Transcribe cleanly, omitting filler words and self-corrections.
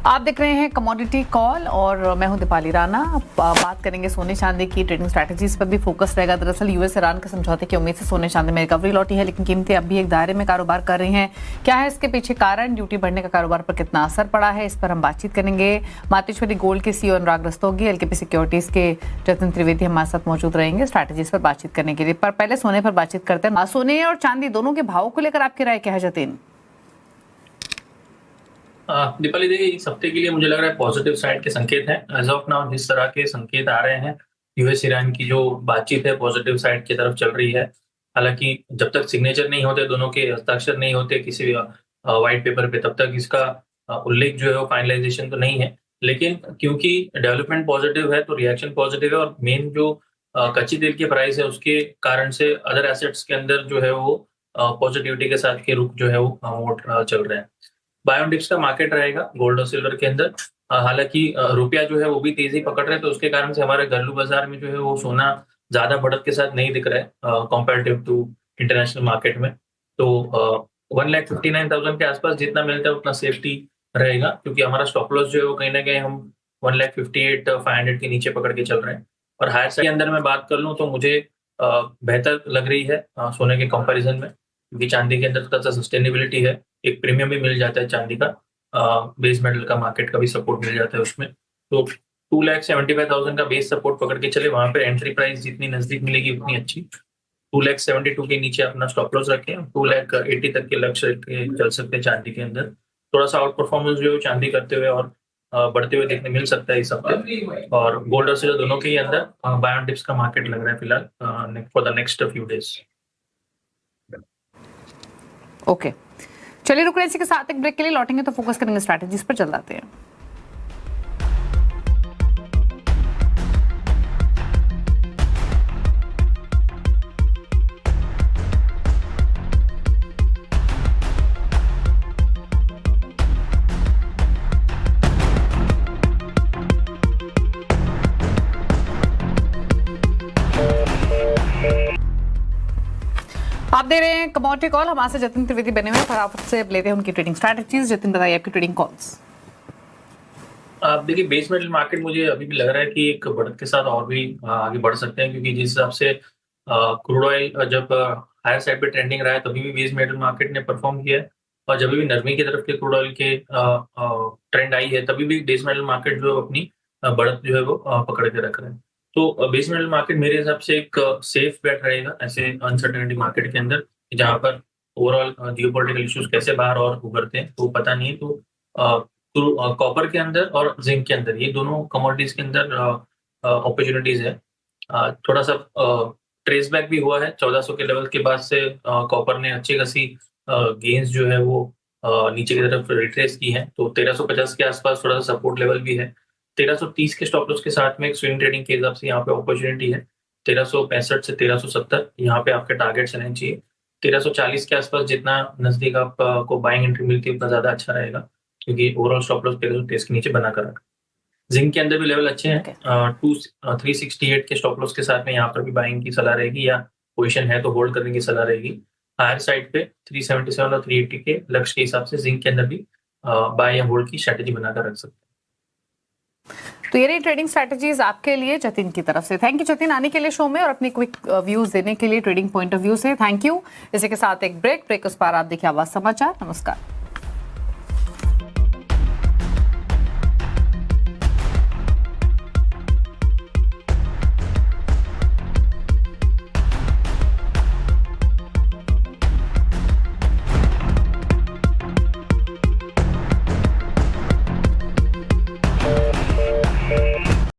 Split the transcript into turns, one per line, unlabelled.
आप देख रहे हैं कमोडिटी कॉल और मैं हूं दीपाली राणा। बात करेंगे सोने चांदी की ट्रेडिंग स्ट्रैटेजीज पर भी फोकस रहेगा। दरअसल यूएस ईरान के समझौते की उम्मीद से सोने चांदी में रिकवरी लौटी है, लेकिन कीमतें अब भी एक दायरे में कारोबार कर रही हैं। क्या है इसके पीछे कारण? ड्यूटी बढ़ने का कारोबार पर कितना असर पड़ा है, इस पर हम बातचीत करेंगे। मातेश्वरी गोल्ड के सीईओ अनुराग रस्तोगी, एलकेपी सिक्योरिटीज के जतिन त्रिवेदी हमारे साथ मौजूद रहेंगे स्ट्रैटेजीज पर बातचीत करने के लिए। पर पहले सोने पर बातचीत करते हैं। सोने और चांदी दोनों के भाव को लेकर आपकी राय क्या है जतिन?
दीपाली देखिए, इस हफ्ते के लिए मुझे लग रहा है पॉजिटिव साइड के संकेत हैं। एज ऑफ नाउ जिस तरह के संकेत आ रहे हैं, यूएस ईरान की जो बातचीत है पॉजिटिव साइड की तरफ चल रही है। हालांकि जब तक सिग्नेचर नहीं होते, दोनों के हस्ताक्षर नहीं होते किसी भी व्हाइट पेपर पे, तब तक इसका उल्लेख जो है वो फाइनलाइजेशन तो नहीं है। लेकिन क्योंकि डेवलपमेंट पॉजिटिव है तो रिएक्शन पॉजिटिव है, और मेन जो कच्ची तेल की प्राइस है उसके कारण से अदर एसेट्स के अंदर जो है वो पॉजिटिविटी के साथ के रुख जो है वो चल रहे हैं। बायोडिप्स का मार्केट रहेगा गोल्ड और सिल्वर के अंदर। हालांकि रुपया जो है वो भी तेजी पकड़ रहा है, तो उसके कारण से हमारे घरेलू बाजार में जो है वो सोना ज्यादा बढ़त के साथ नहीं दिख रहा है कंपेरेटिव टू इंटरनेशनल मार्केट में। तो 1,59,000 के आसपास जितना मिलता है उतना सेफ्टी रहेगा, क्योंकि हमारा स्टॉप लॉस जो है वो कहीं ना कहीं हम 1,58,500 के नीचे पकड़ के चल रहे हैं। और हायर साइड के अंदर मैं बात कर लूँ तो मुझे बेहतर लग रही है सोने के कंपैरिजन में, क्योंकि चांदी के अंदर थोड़ा सा सस्टेनेबिलिटी है, एक प्रीमियम भी मिल जाता है चांदी का, बेस मेटल का मार्केट का भी सपोर्ट मिल जाता है उसमें। तो 2,75,000 का बेस सपोर्ट पकड़ के चले, वहां पे एंट्री प्राइस जितनी नजदीक मिलेगी उतनी अच्छी। 2,72,000 के नीचे अपना स्टॉप लॉस रखें, 2,80,000 तक के लक्ष्य रख के चल सकते हैं चांदी के अंदर। थोड़ा सा आउट परफॉर्मेंस जो है चांदी करते हुए और बढ़ते हुए देखने मिल सकता है इस हफ्ते। और गोल्ड और सिल्वर दोनों के ही अंदर बाय ऑन डिप्स का मार्केट लग रहा है फिलहाल for the next few days.
Okay, चलिए रुक रहे हैं। इसी के साथ एक ब्रेक के लिए लौटेंगे तो फोकस करेंगे स्ट्रैटेजीज पर। चल जाते हैं। आप दे रहे हैं कमोडिटी कॉल, हमारे से जतिन त्रिवेदी बने हुए। फटाफट से लेते हैं उनकी ट्रेडिंग स्ट्रैटेजीज। जतिन, बताइए आपकी ट्रेडिंग कॉल्स।
आप देखिए, बेस मेटल मार्केट मुझे अभी भी लग रहा है कि एक बढ़त के साथ और भी आगे बढ़ सकते हैं, क्योंकि जिस हिसाब से क्रूड ऑयल जब हायर साइड पे ट्रेंडिंग रहा है तभी भी बेस मेटल मार्केट ने परफॉर्म किया है, और जब भी नरमी की तरफ के क्रूड ऑयल के ट्रेंड आई है तभी भी बेस मेटल मार्केट जो अपनी बढ़त जो है वो पकड़ के रख रहा है। तो बेस मेटल मार्केट मेरे हिसाब से एक सेफ बेट रहेगा ऐसे अनसर्टेनिटी मार्केट के अंदर, जहाँ पर ओवरऑल जियोपॉलिटिकल इश्यूज कैसे बाहर और उभरते हैं तो पता नहीं है। तो कॉपर के अंदर और जिंक के अंदर, ये दोनों कमोडिटीज के अंदर अपॉर्चुनिटीज है। थोड़ा सा ट्रेस बैक भी हुआ है 1400 के लेवल के बाद से। कॉपर ने अच्छी खासी गेन्स जो है वो नीचे की तरफ रिट्रेस की है, तो 1350 के आसपास थोड़ा सा सपोर्ट लेवल भी है। 1330 के स्टॉप लॉस के साथ में एक स्विंग ट्रेडिंग के हिसाब से यहाँ पे अपॉर्चुनिटी है। 1365 से 1370 यहाँ पे आपके टारगेट्स रहने चाहिए। 1340 के आसपास जितना नजदीक आपको बाइंग एंट्री मिलती है उतना ज्यादा अच्छा रहेगा, क्योंकि ओवरऑल स्टॉप लॉस 1330 के नीचे बना कर रखा। जिंक के अंदर भी लेवल अच्छे हैं। 368 के स्टॉप लॉस के साथ में यहाँ पर भी बाइंग की सलाह रहेगी, या पोजीशन है तो होल्ड करने की सलाह रहेगी। हायर साइड पे 377 और 380 के लक्ष्य के हिसाब से जिंक के अंदर भी बाय या होल्ड की स्ट्रेटेजी बनाकर रख सकते हैं।
तो ये रही ट्रेडिंग स्ट्रैटेजीज आपके लिए जतिन की तरफ से। थैंक यू जतिन आने के लिए शो में और अपनी क्विक व्यूज देने के लिए ट्रेडिंग पॉइंट ऑफ व्यू से। Thank you. इसी के साथ एक ब्रेक उस पर आप देखिए आवाज समाचार। नमस्कार।